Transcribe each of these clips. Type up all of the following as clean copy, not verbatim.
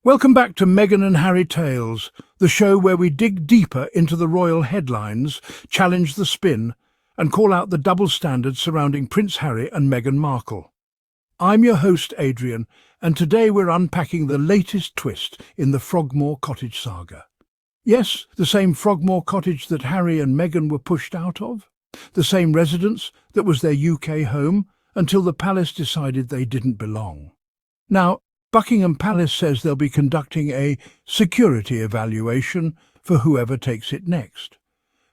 Welcome back to Meghan and Harry Tales, the show where we dig deeper into the royal headlines, challenge the spin, and call out the double standards surrounding Prince Harry and Meghan Markle. I'm your host, Adrian, and today we're unpacking the latest twist in the Frogmore Cottage saga. Yes, the same Frogmore Cottage that Harry and Meghan were pushed out of, the same residence that was their UK home until the palace decided they didn't belong. Now, Buckingham Palace says they'll be conducting a security evaluation for whoever takes it next.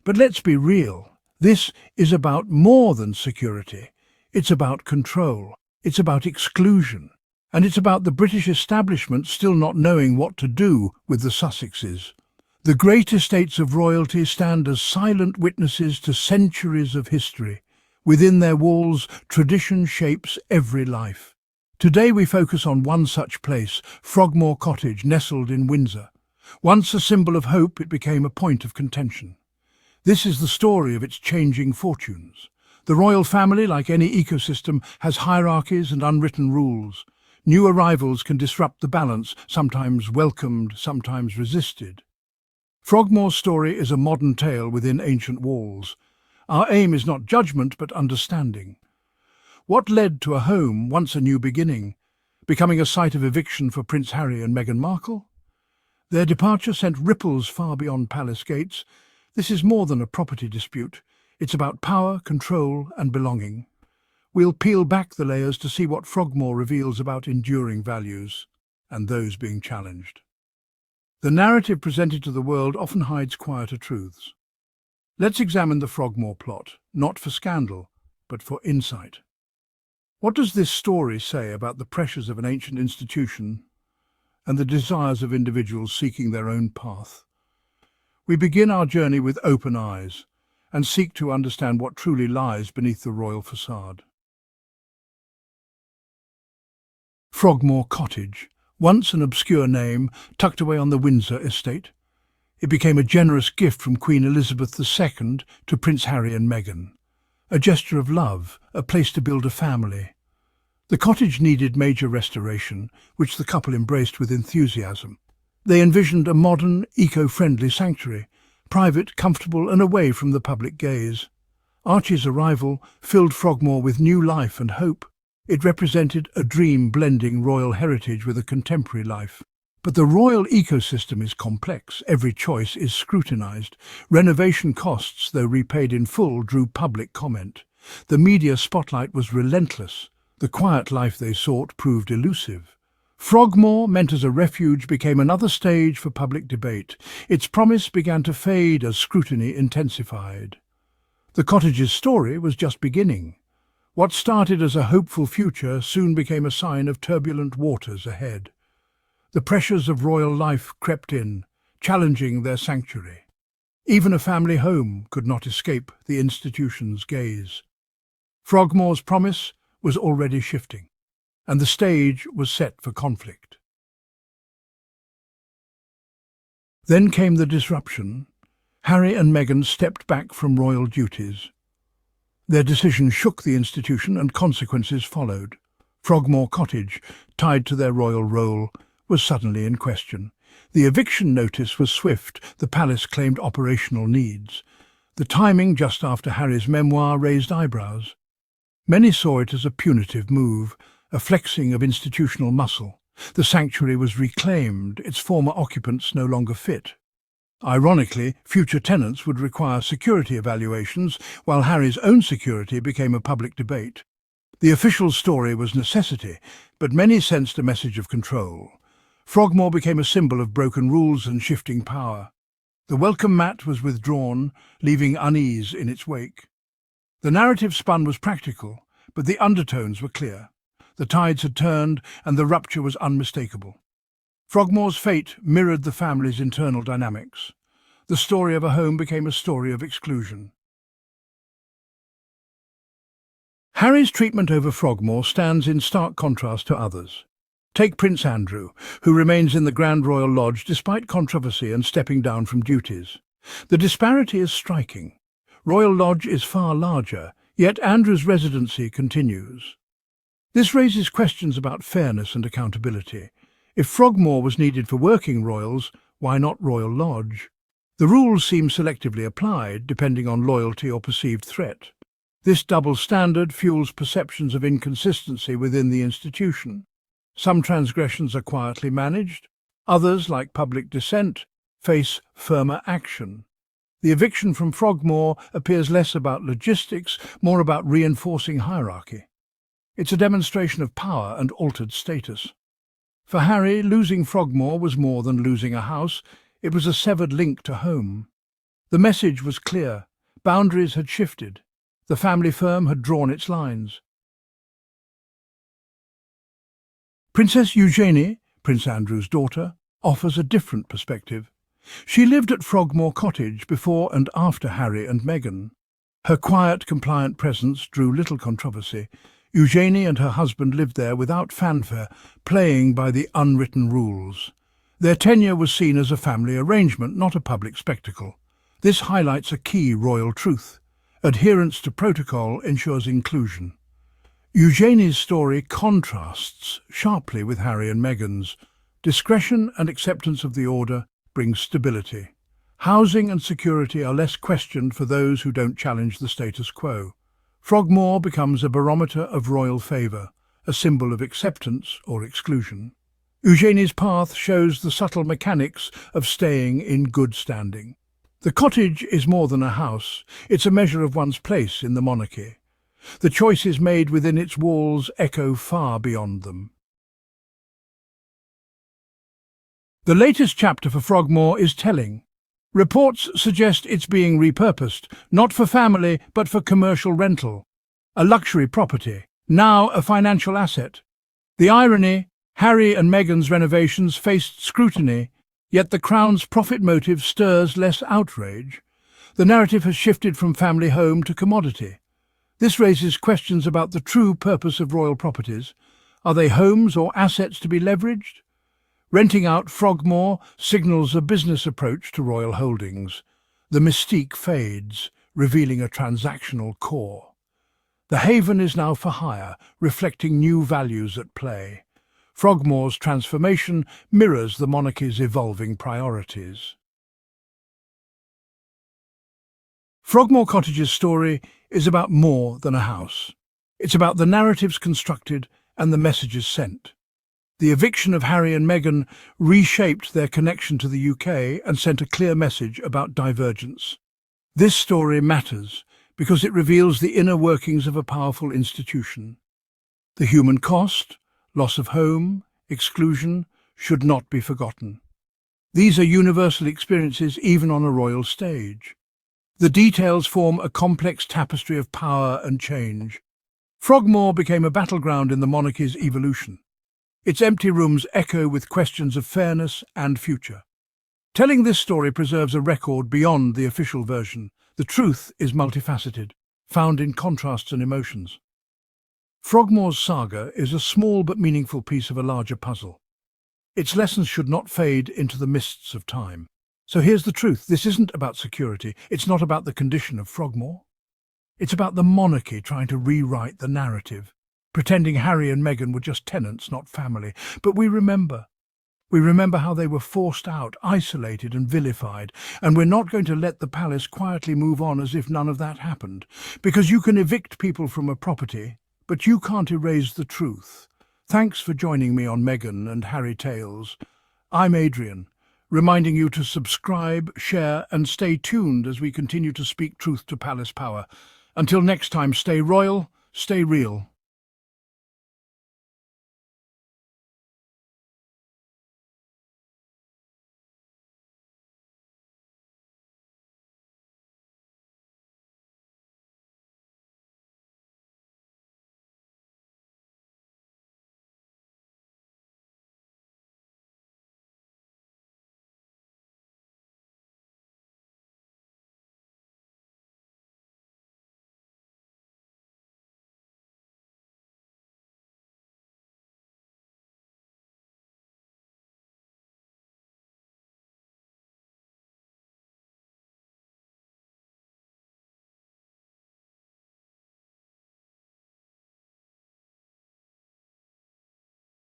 But let's be real, this is about more than security. It's about control, it's about exclusion, and it's about the British establishment still not knowing what to do with the Sussexes. The great estates of royalty stand as silent witnesses to centuries of history. Within their walls, tradition shapes every life. Today we focus on one such place, Frogmore Cottage, nestled in Windsor. Once a symbol of hope, it became a point of contention. This is the story of its changing fortunes. The royal family, like any ecosystem, has hierarchies and unwritten rules. New arrivals can disrupt the balance, sometimes welcomed, sometimes resisted. Frogmore's story is a modern tale within ancient walls. Our aim is not judgment, but understanding. What led to a home, once a new beginning, becoming a site of eviction for Prince Harry and Meghan Markle? Their departure sent ripples far beyond palace gates. This is more than a property dispute. It's about power, control, and belonging. We'll peel back the layers to see what Frogmore reveals about enduring values and those being challenged. The narrative presented to the world often hides quieter truths. Let's examine the Frogmore plot, not for scandal, but for insight. What does this story say about the pressures of an ancient institution and the desires of individuals seeking their own path? We begin our journey with open eyes and seek to understand what truly lies beneath the royal facade. Frogmore Cottage, once an obscure name tucked away on the Windsor estate. It became a generous gift from Queen Elizabeth II to Prince Harry and Meghan. A gesture of love, a place to build a family. The cottage needed major restoration, which the couple embraced with enthusiasm. They envisioned a modern, eco-friendly sanctuary, private, comfortable and away from the public gaze. Archie's arrival filled Frogmore with new life and hope. It represented a dream blending royal heritage with a contemporary life. But the royal ecosystem is complex. Every choice is scrutinised. Renovation costs, though repaid in full, drew public comment. The media spotlight was relentless. The quiet life they sought proved elusive. Frogmore, meant as a refuge, became another stage for public debate. Its promise began to fade as scrutiny intensified. The cottage's story was just beginning. What started as a hopeful future soon became a sign of turbulent waters ahead. The pressures of royal life crept in, challenging their sanctuary. Even a family home could not escape the institution's gaze. Frogmore's promise was already shifting, and the stage was set for conflict. Then came the disruption. Harry and Meghan stepped back from royal duties. Their decision shook the institution and consequences followed. Frogmore Cottage, tied to their royal role, was suddenly in question. The eviction notice was swift. The palace claimed operational needs. The timing, just after Harry's memoir, raised eyebrows. Many saw it as a punitive move, a flexing of institutional muscle. The sanctuary was reclaimed, its former occupants no longer fit. Ironically, future tenants would require security evaluations, while Harry's own security became a public debate. The official story was necessity, but many sensed a message of control. Frogmore became a symbol of broken rules and shifting power. The welcome mat was withdrawn, leaving unease in its wake. The narrative spun was practical, but the undertones were clear. The tides had turned, and the rupture was unmistakable. Frogmore's fate mirrored the family's internal dynamics. The story of a home became a story of exclusion. Harry's treatment over Frogmore stands in stark contrast to others. Take Prince Andrew, who remains in the Grand Royal Lodge despite controversy and stepping down from duties. The disparity is striking. Royal Lodge is far larger, yet Andrew's residency continues. This raises questions about fairness and accountability. If Frogmore was needed for working royals, why not Royal Lodge? The rules seem selectively applied, depending on loyalty or perceived threat. This double standard fuels perceptions of inconsistency within the institution. Some transgressions are quietly managed, others, like public dissent, face firmer action. The eviction from Frogmore appears less about logistics, more about reinforcing hierarchy. It's a demonstration of power and altered status. For Harry, losing Frogmore was more than losing a house, it was a severed link to home. The message was clear. Boundaries had shifted. The family firm had drawn its lines. Princess Eugenie, Prince Andrew's daughter, offers a different perspective. She lived at Frogmore Cottage before and after Harry and Meghan. Her quiet, compliant presence drew little controversy. Eugenie and her husband lived there without fanfare, playing by the unwritten rules. Their tenure was seen as a family arrangement, not a public spectacle. This highlights a key royal truth. Adherence to protocol ensures inclusion. Eugenie's story contrasts sharply with Harry and Meghan's. Discretion and acceptance of the order brings stability. Housing and security are less questioned for those who don't challenge the status quo. Frogmore becomes a barometer of royal favour, a symbol of acceptance or exclusion. Eugenie's path shows the subtle mechanics of staying in good standing. The cottage is more than a house, it's a measure of one's place in the monarchy. The choices made within its walls echo far beyond them. The latest chapter for Frogmore is telling. Reports suggest it's being repurposed, not for family but for commercial rental. A luxury property, now a financial asset. The irony, Harry and Meghan's renovations faced scrutiny, yet the Crown's profit motive stirs less outrage. The narrative has shifted from family home to commodity. This raises questions about the true purpose of royal properties. Are they homes or assets to be leveraged? Renting out Frogmore signals a business approach to royal holdings. The mystique fades, revealing a transactional core. The haven is now for hire, reflecting new values at play. Frogmore's transformation mirrors the monarchy's evolving priorities. Frogmore Cottage's story is about more than a house. It's about the narratives constructed and the messages sent. The eviction of Harry and Meghan reshaped their connection to the UK and sent a clear message about divergence. This story matters because it reveals the inner workings of a powerful institution. The human cost, loss of home, exclusion, should not be forgotten. These are universal experiences even on a royal stage. The details form a complex tapestry of power and change. Frogmore became a battleground in the monarchy's evolution. Its empty rooms echo with questions of fairness and future. Telling this story preserves a record beyond the official version. The truth is multifaceted, found in contrasts and emotions. Frogmore's saga is a small but meaningful piece of a larger puzzle. Its lessons should not fade into the mists of time. So here's the truth. This isn't about security. It's not about the condition of Frogmore. It's about the monarchy trying to rewrite the narrative, pretending Harry and Meghan were just tenants, not family. But we remember how they were forced out, isolated and vilified, and we're not going to let the palace quietly move on as if none of that happened. Because you can evict people from a property, but you can't erase the truth. Thanks for joining me on Meghan and Harry Tales. I'm Adrian, reminding you to subscribe, share and stay tuned as we continue to speak truth to palace power. Until next time, stay royal, stay real.